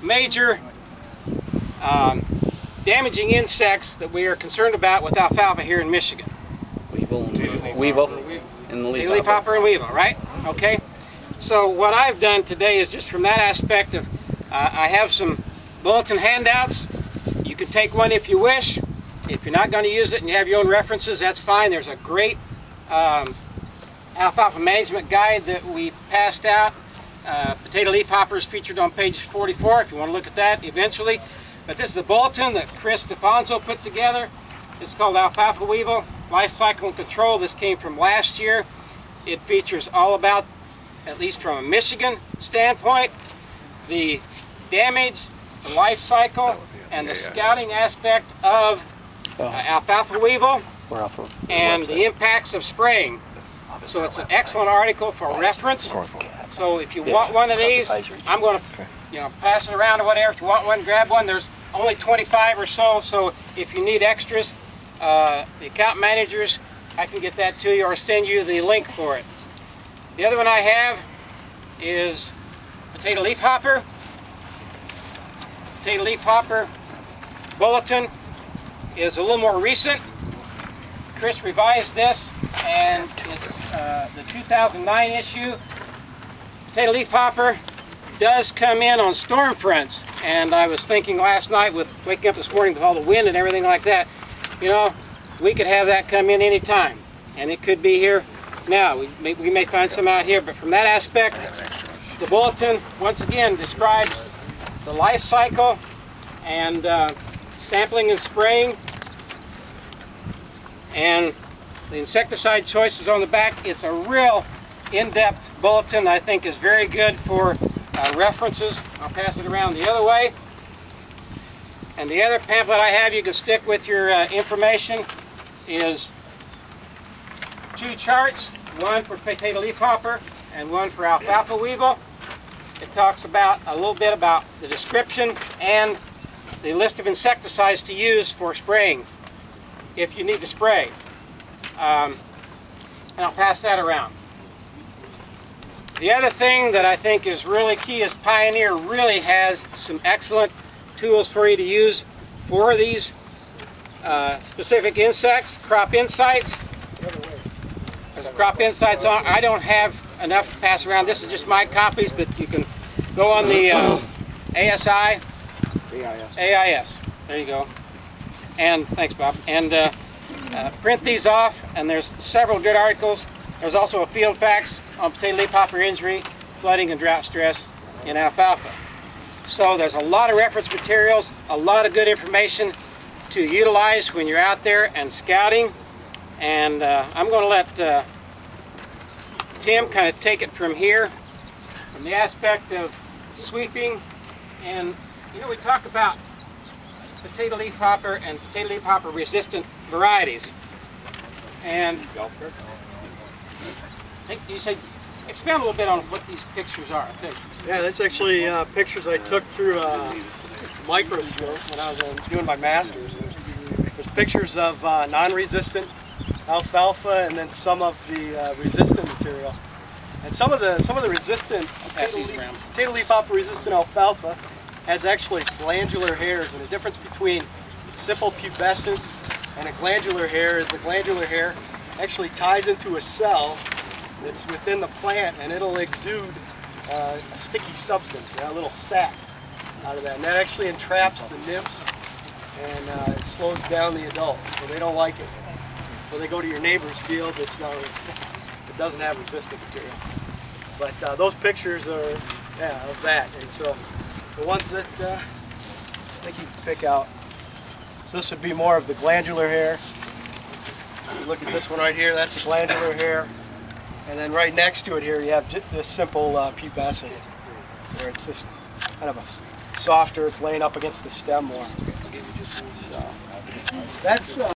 major damaging insects that we are concerned about with alfalfa here in Michigan. Weevil and the leafhopper and weevil, right? Okay. So what I've done today is just from that aspect of, I have some bulletin handouts. You can take one if you wish. If you're not going to use it and you have your own references, that's fine. There's a great alfalfa management guide that we passed out. Potato leafhoppers featured on page 44 if you want to look at that eventually. But this is a bulletin that Chris DeFonso put together. It's called Alfalfa Weevil Life Cycle and Control. This came from last year. It features all about, at least from a Michigan standpoint, the damage, the life cycle, and the scouting aspect of alfalfa weevil and the impacts of spraying. So it's an excellent article for reference. So if you want one of these, I'm going to pass it around or whatever. If you want one, grab one. There's only 25 or so, so if you need extras, the account managers, I can get that to you or send you the link for it. The other one I have is potato leafhopper. Potato leafhopper bulletin is a little more recent. Chris revised this, and it's the 2009 issue. Potato leafhopper does come in on storm fronts, and I was thinking last night with waking up this morning with all the wind and everything like that, we could have that come in any time, and it could be here now. We may find some out here, but from that aspect, the bulletin once again describes the life cycle and sampling and spraying, and the insecticide choices on the back. It's a real in-depth bulletin. I think is very good for references. I'll pass it around the other way. And the other pamphlet I have you can stick with your information is two charts, one for potato leafhopper and one for alfalfa weevil. It talks about a little bit about the description and the list of insecticides to use for spraying if you need to spray. And I'll pass that around. The other thing that I think is really key is Pioneer really has some excellent tools for you to use for these specific insects. Crop Insights. There's Crop Insights on. I don't have enough to pass around. This is just my copies, but you can go on the ASI. AIS. There you go. And thanks, Bob. And print these off, and there's several good articles. There's also a field facts on potato leafhopper injury, flooding, and drought stress in alfalfa. So there's a lot of reference materials, a lot of good information to utilize when you're out there and scouting. And I'm going to let Tim kind of take it from here, from the aspect of sweeping. And we talk about potato leafhopper and potato leafhopper resistant varieties. And I think you said, expand a little bit on what these pictures are. Yeah, that's actually pictures I took through a microscope when I was doing my master's. There's pictures of non-resistant alfalfa and then some of the resistant material. And some of the resistant potato leafhopper resistant alfalfa has actually glandular hairs, and the difference between simple pubescence and a glandular hair is the glandular hair actually ties into a cell that's within the plant, and it'll exude a sticky substance, a little sap out of that, and that actually entraps the nymphs and it slows down the adults, so they don't like it. So they go to your neighbor's field it doesn't have resistant material. But those pictures are of that, and so the ones that I think you can pick out. So this would be more of the glandular hair. You look at this one right here, that's the glandular hair. And then right next to it here you have just this simple pubescent, where it's just kind of a softer, it's laying up against the stem more. So that's